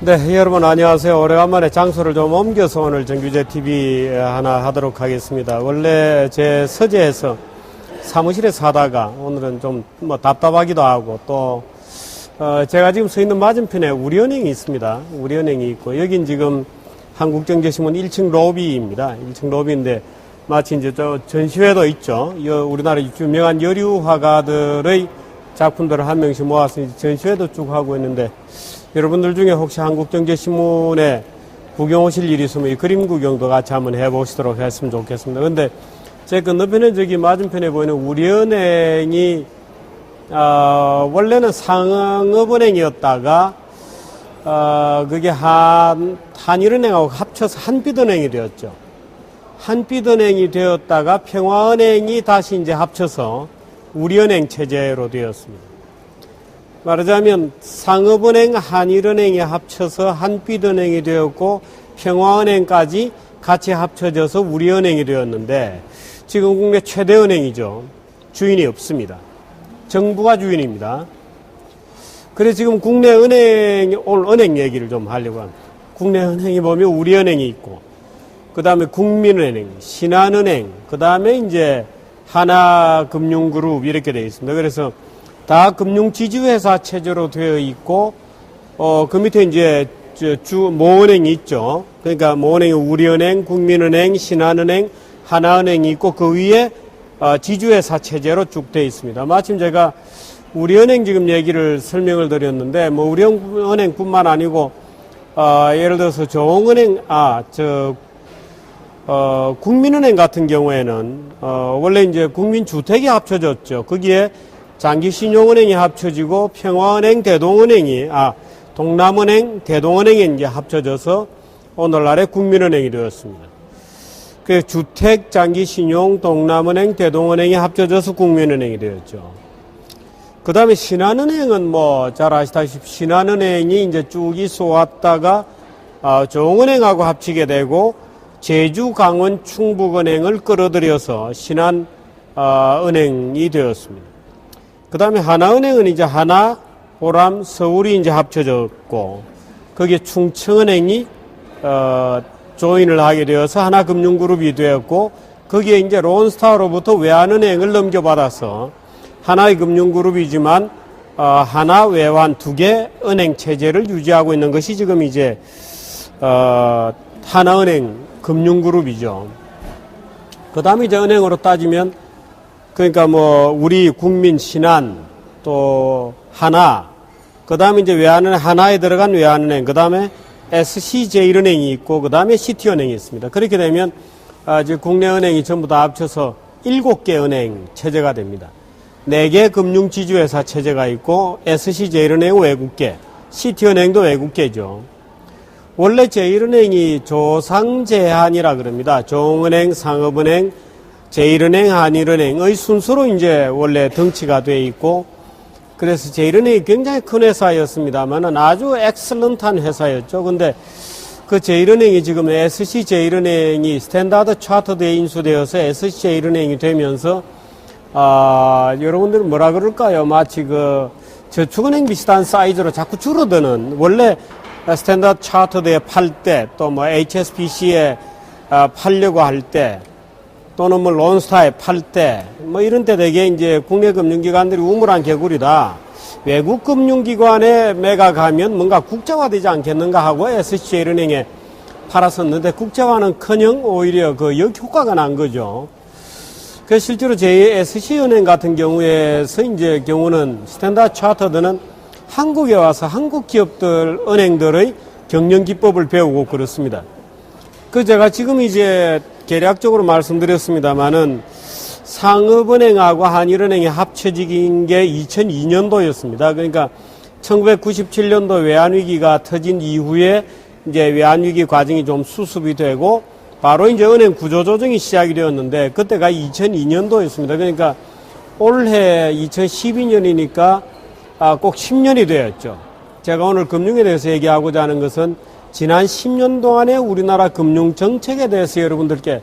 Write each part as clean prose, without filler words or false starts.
네, 여러분 안녕하세요. 오래간만에 장소를 좀 옮겨서 오늘 정규제 TV 하나 하도록 하겠습니다. 원래 제 서재에서 사무실에서 하다가 오늘은 좀 답답하기도 하고 또 제가 지금 서 있는 맞은편에 우리은행이 있습니다. 우리은행이 있고 여긴 지금 한국경제신문 1층 로비입니다. 1층 로비인데 마치 이제 저 전시회도 있죠. 우리나라 유명한 여류 화가들의 작품들을 한 명씩 모아서 전시회도 쭉 하고 있는데 여러분들 중에 혹시 한국경제신문에 구경 오실 일이 있으면 이 그림 구경도 같이 한번 해보시도록 했으면 좋겠습니다. 근데 제 건너편에 저기 맞은편에 보이는 우리은행이 원래는 상업은행이었다가 그게 한일은행하고 합쳐서 한빛은행이 되었죠. 한빛은행이 되었다가 평화은행이 다시 이제 합쳐서 우리은행 체제로 되었습니다. 말하자면 상업은행, 한일은행이 합쳐서 한빛은행이 되었고 평화은행까지 같이 합쳐져서 우리은행이 되었는데 지금 국내 최대 은행이죠. 주인이 없습니다. 정부가 주인입니다. 그래서 지금 국내 은행, 오늘 은행 얘기를 좀 하려고 합니다. 국내 은행이 보면 우리은행이 있고 그 다음에 국민은행, 신한은행, 그 다음에 이제 하나금융그룹 이렇게 되어 있습니다. 그래서 다 금융지주회사 체제로 되어 있고, 그 밑에 이제 모은행이 있죠. 그러니까 모은행이 우리은행, 국민은행, 신한은행, 하나은행이 있고 그 위에 지주회사 체제로 쭉 되어 있습니다. 마침 제가 우리은행 지금 얘기를 설명을 드렸는데 뭐 우리은행뿐만 아니고 예를 들어서 조흥은행, 국민은행 같은 경우에는 원래 이제 국민주택이 합쳐졌죠. 거기에 장기신용은행이 합쳐지고 평화은행, 대동은행이 동남은행, 대동은행이 이제 합쳐져서 오늘날의 국민은행이 되었습니다. 그 주택, 장기신용, 동남은행, 대동은행이 합쳐져서 국민은행이 되었죠. 그 다음에 신한은행은 뭐 잘 아시다시피 신한은행이 이제 쭉 있어왔다가 조흥은행하고 합치게 되고 제주, 강원, 충북은행을 끌어들여서 신한은행이 되었습니다. 그 다음에 하나은행은 이제 하나, 호람, 서울이 이제 합쳐졌고, 거기에 충청은행이, 조인을 하게 되어서 하나금융그룹이 되었고, 거기에 이제 론스타로부터 외환은행을 넘겨받아서 하나의 금융그룹이지만, 하나, 외환 두 개 은행 체제를 유지하고 있는 것이 지금 이제, 하나은행 금융그룹이죠. 그 다음에 이제 은행으로 따지면, 그러니까 뭐 우리 국민 신한 또 하나 그다음에 이제 외환은행 하나에 들어간 외환은행 그다음에 SC제일은행이 있고 그다음에 시티은행이 있습니다. 그렇게 되면 이제 국내 은행이 전부 다 합쳐서 7개 은행 체제가 됩니다. 4개 금융지주회사 체제가 있고 SC제일은행은 외국계, 시티은행도 외국계죠. 원래 제일은행이 조상제한이라 그럽니다. 종은행, 상업은행, 제일은행, 한일은행의 순서로 이제 원래 덩치가 돼 있고, 그래서 제일은행이 굉장히 큰 회사였습니다만은 아주 엑셀런트한 회사였죠. 근데 그 제일은행이 지금 SC제일은행이 스탠다드 차트드에 인수되어서 SC제일은행이 되면서, 여러분들은 뭐라 그럴까요? 마치 저축은행 비슷한 사이즈로 자꾸 줄어드는, 원래 스탠다드 차트드에 팔 때, 또 뭐 HSBC에 팔려고 할 때, 또는 뭐 론스타에 팔 때, 뭐 이런 때 되게 이제 국내 금융기관들이 우물한 개구리다. 외국 금융기관에 매각하면 뭔가 국제화되지 않겠는가 하고 SC제일은행에 팔았었는데 국제화는커녕 오히려 역효과가 난 거죠. 그래서 실제로 SC은행 같은 경우에서 이제 경우는 스탠다드 차터드는 한국에 와서 한국 기업들, 은행들의 경영 기법을 배우고 그렇습니다. 제가 지금 이제 개략적으로 말씀드렸습니다만은 상업은행하고 한일은행이 합쳐진 게 2002년도였습니다. 그러니까 1997년도 외환위기가 터진 이후에 이제 외환위기 과정이 좀 수습이 되고 바로 이제 은행 구조조정이 시작이 되었는데 그때가 2002년도였습니다. 그러니까 올해 2012년이니까 꼭 10년이 되었죠. 제가 오늘 금융에 대해서 얘기하고자 하는 것은 지난 10년 동안의 우리나라 금융 정책에 대해서 여러분들께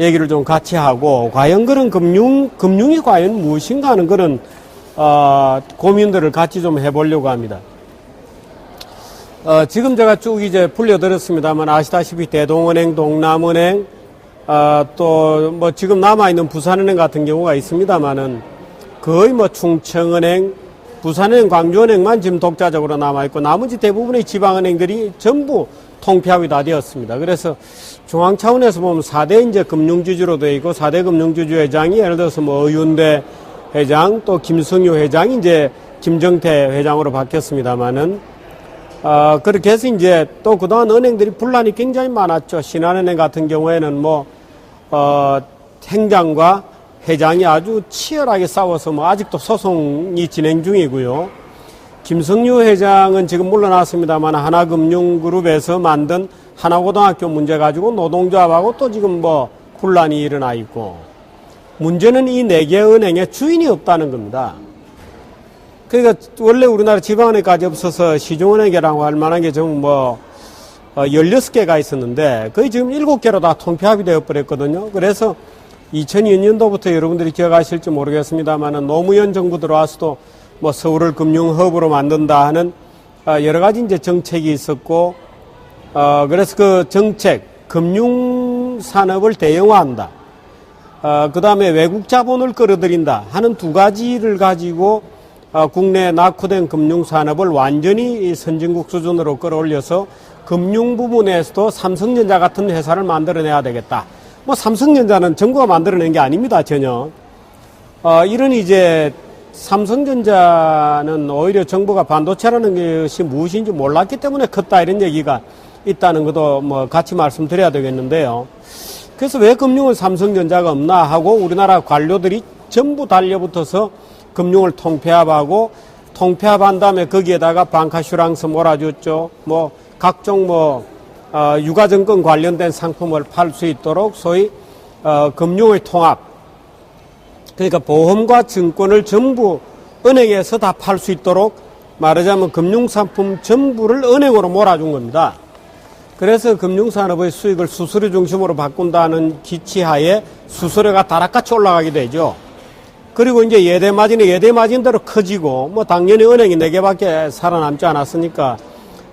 얘기를 좀 같이 하고 과연 그런 금융이 과연 무엇인가 하는 그런 고민들을 같이 좀 해보려고 합니다. 지금 제가 쭉 이제 불려드렸습니다만 아시다시피 대동은행, 동남은행, 또 뭐 지금 남아있는 부산은행 같은 경우가 있습니다만은 거의 뭐 충청은행, 부산은행, 광주은행만 지금 독자적으로 남아있고 나머지 대부분의 지방은행들이 전부 통폐합이 다 되었습니다. 그래서 중앙 차원에서 보면 4대 이제 금융주주로 되어 있고 4대 금융주주 회장이 예를 들어서 뭐 어윤대 회장 또 김성유 회장이 이제 김정태 회장으로 바뀌었습니다만은 그렇게 해서 이제 또 그동안 은행들이 분란이 굉장히 많았죠. 신한은행 같은 경우에는 뭐 행장과 회장이 아주 치열하게 싸워서 뭐 아직도 소송이 진행 중이고요. 김성유 회장은 지금 물러났습니다만 하나금융그룹에서 만든 하나고등학교 문제 가지고 노동조합하고 또 지금 뭐 분란이 일어나 있고 문제는 이 4개 은행에 주인이 없다는 겁니다. 그러니까 원래 우리나라 지방은행까지 없어서 시중은행이라고 할 만한 게 좀 뭐 16개가 있었는데 거의 지금 7개로 다 통폐합이 되어 버렸거든요. 그래서 2002년도부터 여러분들이 기억하실지 모르겠습니다만 노무현 정부 들어와서도 뭐 서울을 금융허브로 만든다 하는 여러 가지 이제 정책이 있었고 그래서 그 정책 금융산업을 대형화한다. 그 다음에 외국 자본을 끌어들인다 하는 두 가지를 가지고 국내 낙후된 금융산업을 완전히 선진국 수준으로 끌어올려서 금융 부분에서도 삼성전자 같은 회사를 만들어내야 되겠다. 뭐 삼성전자는 정부가 만들어낸 게 아닙니다, 전혀. 이런 이제 삼성전자는 오히려 정부가 반도체라는 것이 무엇인지 몰랐기 때문에 컸다 이런 얘기가 있다는 것도 뭐 같이 말씀드려야 되겠는데요. 그래서 왜 금융은 삼성전자가 없나 하고 우리나라 관료들이 전부 달려붙어서 금융을 통폐합하고 통폐합한 다음에 거기에다가 방카슈랑스 몰아줬죠. 뭐 각종 뭐 유가증권 관련된 상품을 팔 수 있도록 소위 금융의 통합 그러니까 보험과 증권을 전부 은행에서 다 팔 수 있도록 말하자면 금융상품 전부를 은행으로 몰아준 겁니다. 그래서 금융산업의 수익을 수수료 중심으로 바꾼다는 기치하에 수수료가 다락같이 올라가게 되죠. 그리고 이제 예대마진대로 커지고 뭐 당연히 은행이 4개밖에 살아남지 않았으니까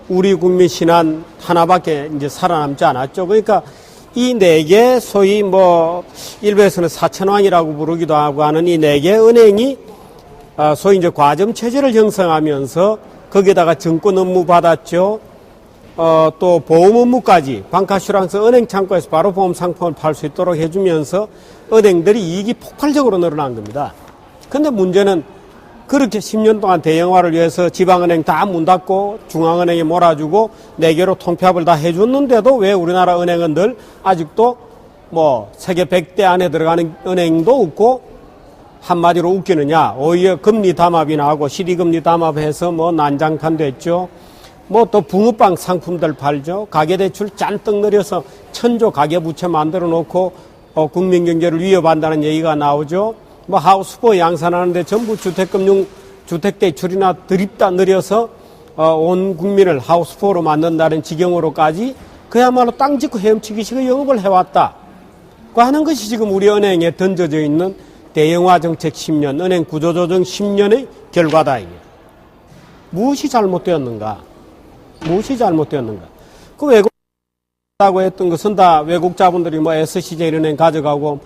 우리 국민 신한 하나밖에 이제 살아남지 않았죠. 그러니까 이 4개 소위 뭐 일부에서는 사천왕이라고 부르기도 하고 하는 이 4개 은행이 소위 이제 과점 체제를 형성하면서 거기에다가 증권 업무 받았죠. 또 보험 업무까지 방카슈랑스 은행 창구에서 바로 보험 상품을 팔 수 있도록 해주면서 은행들이 이익이 폭발적으로 늘어난 겁니다. 근데 문제는 그렇게 10년 동안 대형화를 위해서 지방은행 다 문 닫고 중앙은행에 몰아주고 4개로 통폐합을 다 해줬는데도 왜 우리나라 은행은 늘 아직도 뭐 세계 100대 안에 들어가는 은행도 없고 한마디로 웃기느냐. 오히려 금리 담합이나 하고 시리금리 담합해서 뭐 난장판 됐죠. 뭐 또 붕어빵 상품들 팔죠. 가계대출 잔뜩 늘려서 천조 가계부채 만들어 놓고 국민경제를 위협한다는 얘기가 나오죠. 뭐 하우스포 양산하는데 전부 주택대출이나 드립다 늘려서 온 국민을 하우스포로 만든다는 지경으로까지 그야말로 땅 짓고 헤엄치기식의 영업을 해왔다. 그 하는 것이 지금 우리 은행에 던져져 있는 대형화 정책 10년, 은행 구조조정 10년의 결과다. 무엇이 잘못되었는가? 무엇이 잘못되었는가? 그 외국이라고 했던 것은 다 외국 자본들이 뭐 SC제일은행 가져가고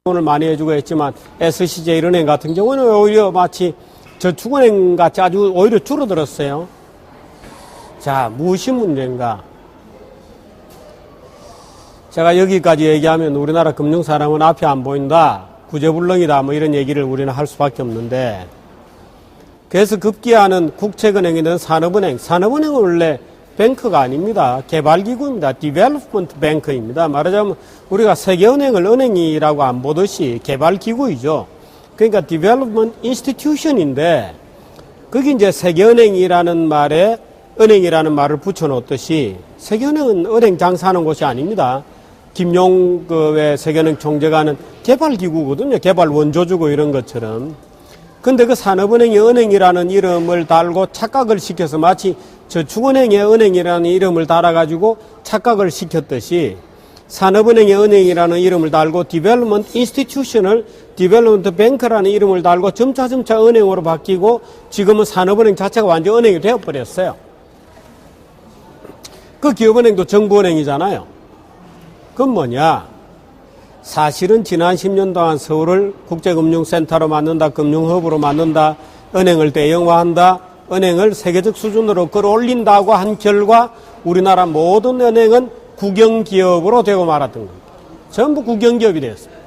돈을 많이 해주고 했지만 SC제일은행 같은 경우는 오히려 마치 저축은행 같이 아주 오히려 줄어들었어요. 자, 무엇이 문제인가? 제가 여기까지 얘기하면 우리나라 금융사람은 앞이 안 보인다. 구제불능이다. 뭐 이런 얘기를 우리는 할 수밖에 없는데 그래서 급기야는 국책은행이든 산업은행, 산업은행은 원래 뱅크가 아닙니다. 개발기구입니다. 디벨롭먼트 뱅크입니다. 말하자면 우리가 세계은행을 은행이라고 안 보듯이 개발기구이죠. 그러니까 디벨롭먼트 인스티튜션인데 거기 이제 세계은행이라는 말에 은행이라는 말을 붙여놓듯이 세계은행은 은행 장사하는 곳이 아닙니다. 김용 왜 세계은행 총재가 하는 개발기구거든요. 개발 원조주고 이런 것처럼. 근데 그 산업은행이 은행이라는 이름을 달고 착각을 시켜서 마치 저축은행의 은행이라는 이름을 달아가지고 착각을 시켰듯이 산업은행의 은행이라는 이름을 달고 디벨롭먼트 인스티튜션을 디벨롭먼트 뱅크라는 이름을 달고 점차 은행으로 바뀌고 지금은 산업은행 자체가 완전 은행이 되어버렸어요. 그 기업은행도 정부은행이잖아요. 그건 뭐냐? 사실은 지난 10년 동안 서울을 국제금융센터로 만든다, 금융허브로 만든다, 은행을 대형화한다, 은행을 세계적 수준으로 끌어올린다고 한 결과 우리나라 모든 은행은 국영기업으로 되고 말았던 겁니다. 전부 국영기업이 되었습니다.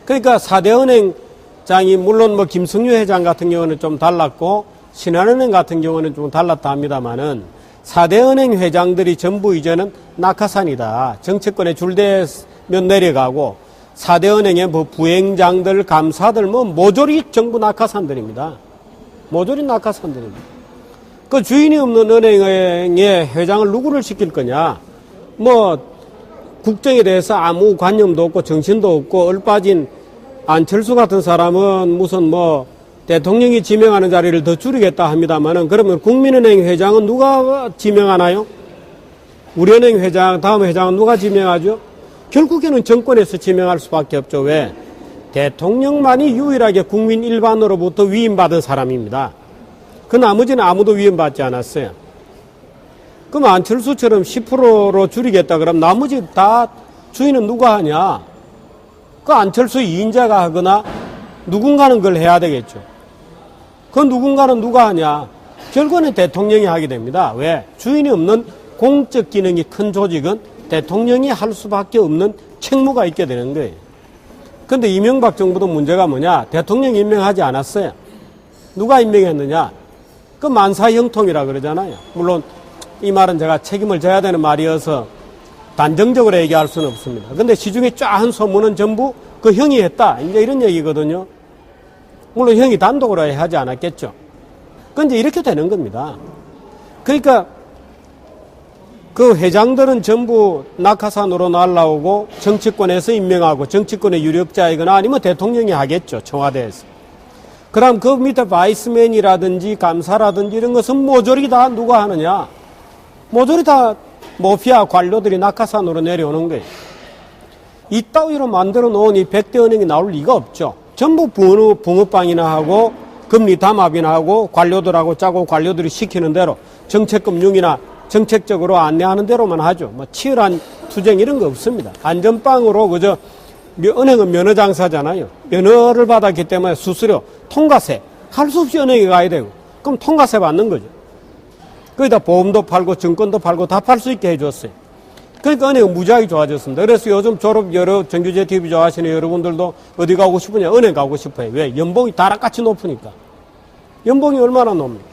그러니까 4대 은행장이 물론 뭐 김승유 회장 같은 경우는 좀 달랐고 신한은행 같은 경우는 좀 달랐다 합니다만은 4대 은행 회장들이 전부 이제는 낙하산이다. 정치권에 줄대면 내려가고 4대 은행의 뭐 부행장들, 감사들 뭐 모조리 전부 낙하산들입니다. 모조리 낙하산들입니다. 그 주인이 없는 은행의 회장을 누구를 시킬 거냐? 뭐 국정에 대해서 아무 관념도 없고 정신도 없고 얼빠진 안철수 같은 사람은 무슨 뭐 대통령이 지명하는 자리를 더 줄이겠다 합니다만은 그러면 국민은행 회장은 누가 지명하나요? 우리은행 회장, 다음 회장은 누가 지명하죠? 결국에는 정권에서 지명할 수밖에 없죠. 왜? 대통령만이 유일하게 국민 일반으로부터 위임받은 사람입니다. 그 나머지는 아무도 위임받지 않았어요. 그럼 안철수처럼 10%로 줄이겠다 그러면 나머지 다 주인은 누가 하냐? 그 안철수 2인자가 하거나 누군가는 그걸 해야 되겠죠. 그 누군가는 누가 하냐? 결국은 대통령이 하게 됩니다. 왜? 주인이 없는 공적 기능이 큰 조직은 대통령이 할 수밖에 없는 책무가 있게 되는 거예요. 그런데 이명박 정부도 문제가 뭐냐? 대통령이 임명하지 않았어요. 누가 임명했느냐? 그 만사형통이라 그러잖아요. 물론 이 말은 제가 책임을 져야 되는 말이어서 단정적으로 얘기할 수는 없습니다. 그런데 시중에 쫙한 소문은 전부 그 형이 했다. 이제 이런 얘기거든요. 물론 형이 단독으로 하지 않았겠죠. 그런데 이렇게 되는 겁니다. 그러니까 그 회장들은 전부 낙하산으로 날라오고 정치권에서 임명하고 정치권의 유력자이거나 아니면 대통령이 하겠죠. 청와대에서. 그럼 그 밑에 바이스맨이라든지 감사라든지 이런 것은 모조리 다 누가 하느냐? 모조리 다 모피아 관료들이 낙하산으로 내려오는 거예요. 이따위로 만들어 놓은 이 100대 은행이 나올 리가 없죠. 전부 붕어빵이나 하고 금리 담합이나 하고 관료들하고 짜고 관료들이 시키는 대로 정책금융이나 정책적으로 안내하는 대로만 하죠. 뭐 치열한 투쟁 이런 거 없습니다. 안전빵으로 그저 은행은 면허 장사잖아요. 면허를 받았기 때문에 수수료, 통과세 할 수 없이 은행에 가야 되고 그럼 통과세 받는 거죠. 거기다 보험도 팔고 증권도 팔고 다 팔 수 있게 해줬어요. 그러니까 은행은 무지하게 좋아졌습니다. 그래서 요즘 졸업 정규제 TV 좋아하시는 여러분들도 어디 가고 싶으냐? 은행 가고 싶어요. 왜? 연봉이 다락같이 높으니까. 연봉이 얼마나 높습니까?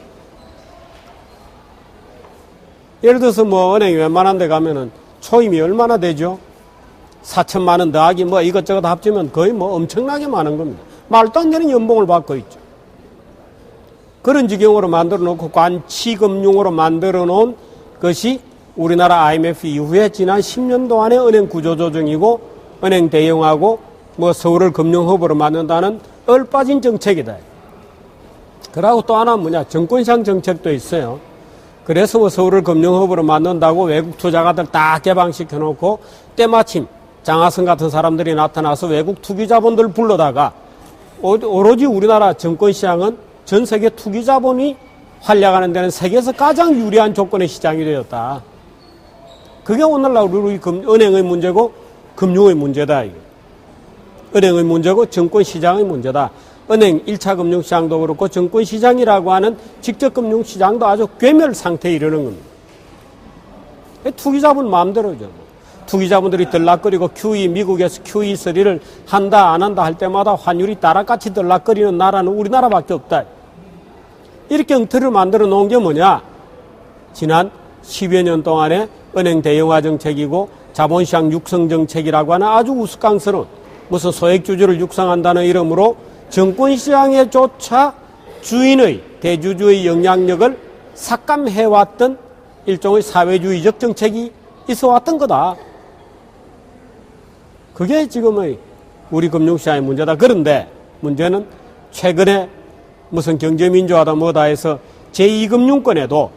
예를 들어서 뭐 은행이 웬만한 데 가면은 초임이 얼마나 되죠? 4천만 원 더하기 뭐 이것저것 합치면 거의 뭐 엄청나게 많은 겁니다. 말도 안 되는 연봉을 받고 있죠. 그런 지경으로 만들어 놓고 관치금융으로 만들어 놓은 것이 우리나라 IMF 이후에 지난 10년 동안의 은행 구조조정이고 은행 대형하고 뭐 서울을 금융허브로 만든다는 얼빠진 정책이다. 그러고 또 하나 뭐냐? 정권시장 정책도 있어요. 그래서 뭐 서울을 금융허브로 만든다고 외국 투자가들 다 개방시켜 놓고 때마침 장하성 같은 사람들이 나타나서 외국 투기자본들 불러다가 오로지 우리나라 정권시장은 전 세계 투기자본이 활약하는 데는 세계에서 가장 유리한 조건의 시장이 되었다. 그게 오늘날 우리 은행의 문제고 금융의 문제다. 은행의 문제고 정권시장의 문제다. 은행 1차 금융시장도 그렇고 정권시장이라고 하는 직접금융시장도 아주 괴멸 상태에 이르는 겁니다. 투기자본 마음대로죠. 투기자본들이 들락거리고 QE, 미국에서 QE3를 한다 안 한다 할 때마다 환율이 따라같이 들락거리는 나라는 우리나라밖에 없다. 이렇게 엉터리를 만들어 놓은 게 뭐냐? 지난 10여 년 동안의 은행 대형화 정책이고 자본시장 육성 정책이라고 하는 아주 우스꽝스러운 무슨 소액주주를 육성한다는 이름으로 정권시장에조차 주인의 대주주의 영향력을 삭감해왔던 일종의 사회주의적 정책이 있어왔던 거다. 그게 지금의 우리 금융시장의 문제다. 그런데 문제는 최근에 무슨 경제민주화다 뭐다 해서 제2금융권에도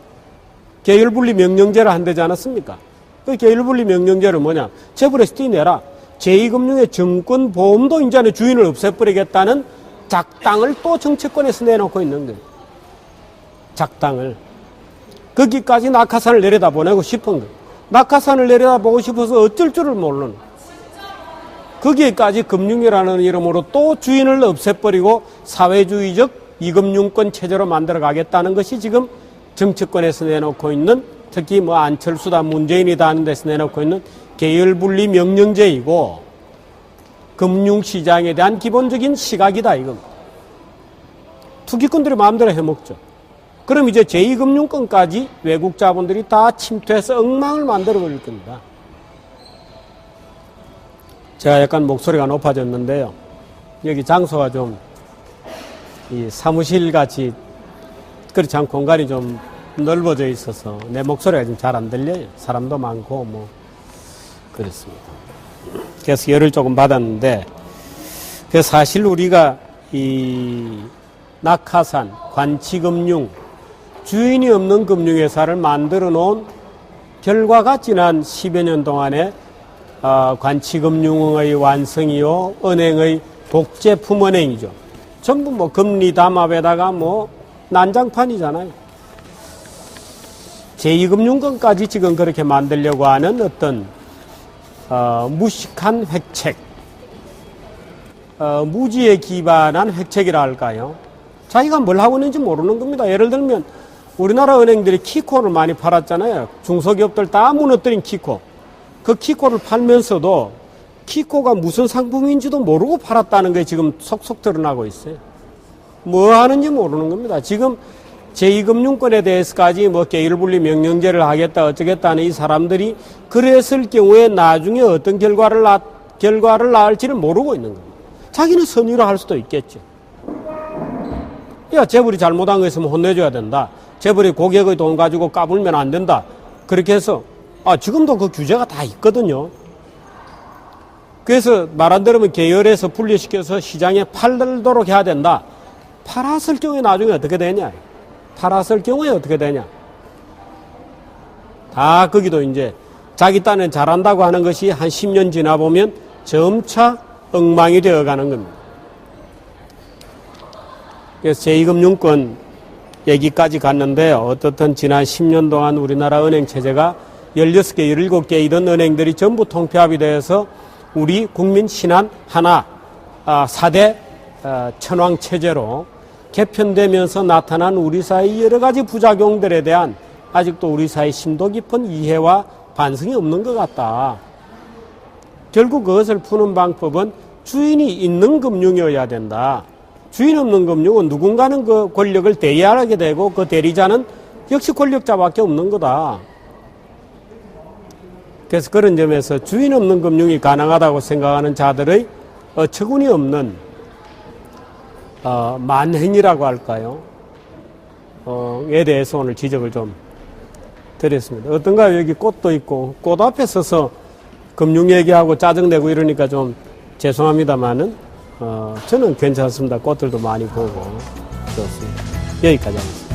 계열분리 명령제를 한다지 않았습니까? 그 계열분리 명령제를 뭐냐? 재벌에서 떼내라. 제2금융의 정권보험도 이제는 주인을 없애버리겠다는 작당을 또 정치권에서 내놓고 있는 거예요. 작당을. 거기까지 낙하산을 내려다보내고 싶은 거예요. 낙하산을 내려다보고 싶어서 어쩔 줄을 모르는 거기에까지 금융이라는 이름으로 또 주인을 없애버리고 사회주의적 이금융권 체제로 만들어가겠다는 것이 지금 정치권에서 내놓고 있는, 특히 뭐 안철수다 문재인이다 하는 데서 내놓고 있는 계열분리 명령제이고 금융시장에 대한 기본적인 시각이다 이겁니다. 투기꾼들이 마음대로 해먹죠. 그럼 이제 제2금융권까지 외국 자본들이 다 침투해서 엉망을 만들어버릴 겁니다. 제가 약간 목소리가 높아졌는데요. 여기 장소가 좀 이 사무실 같이 그렇지 않고 공간이 좀 넓어져 있어서 내 목소리가 좀 잘 안 들려요. 사람도 많고 뭐 그렇습니다. 그래서 열을 조금 받았는데, 그래서 사실 우리가 이 낙하산, 관치금융, 주인이 없는 금융회사를 만들어 놓은 결과가 지난 10여 년 동안에 관치금융의 완성이요, 은행의 독재 품은행이죠. 전부 뭐 금리 담합에다가 뭐 난장판이잖아요. 제2금융권까지 지금 그렇게 만들려고 하는 어떤 무식한 획책, 무지에 기반한 획책이라 할까요? 자기가 뭘 하고 있는지 모르는 겁니다. 예를 들면 우리나라 은행들이 키코를 많이 팔았잖아요. 중소기업들 다 무너뜨린 키코. 그 키코를 팔면서도 키코가 무슨 상품인지도 모르고 팔았다는 게 지금 속속 드러나고 있어요. 뭐 하는지 모르는 겁니다. 지금 제2금융권에 대해서까지 뭐 계열분리 명령제를 하겠다 어쩌겠다 하는 이 사람들이 그랬을 경우에 나중에 어떤 결과를 낳을지를 모르고 있는 겁니다. 자기는 선의로 할 수도 있겠죠. 야, 재벌이 잘못한 거 있으면 혼내줘야 된다. 재벌이 고객의 돈 가지고 까불면 안 된다. 그렇게 해서 지금도 그 규제가 다 있거든요. 그래서 말 안 들으면 계열에서 분리시켜서 시장에 팔도록 해야 된다. 팔았을 경우에 나중에 어떻게 되냐? 팔았을 경우에 어떻게 되냐? 다 거기도 이제 자기 딴엔 잘한다고 하는 것이 한 10년 지나 보면 점차 엉망이 되어가는 겁니다. 그래서 제2금융권 얘기까지 갔는데요. 어떻든 지난 10년 동안 우리나라 은행 체제가 16개, 17개 이런 은행들이 전부 통폐합이 되어서 우리 국민 신한 하나 4대 천왕 체제로 개편되면서 나타난 우리 사회의 여러 가지 부작용들에 대한 아직도 우리 사회 심도 깊은 이해와 반성이 없는 것 같다. 결국 그것을 푸는 방법은 주인이 있는 금융이어야 된다. 주인 없는 금융은 누군가는 그 권력을 대리하게 되고 그 대리자는 역시 권력자밖에 없는 거다. 그래서 그런 점에서 주인 없는 금융이 가능하다고 생각하는 자들의 어처구니 없는 만행이라고 할까요? 에 대해서 오늘 지적을 좀 드렸습니다. 어떤가요? 여기 꽃도 있고 꽃 앞에 서서 금융 얘기하고 짜증내고 이러니까 좀 죄송합니다만은 저는 괜찮습니다. 꽃들도 많이 보고 좋습니다. 여기까지 하겠습니다.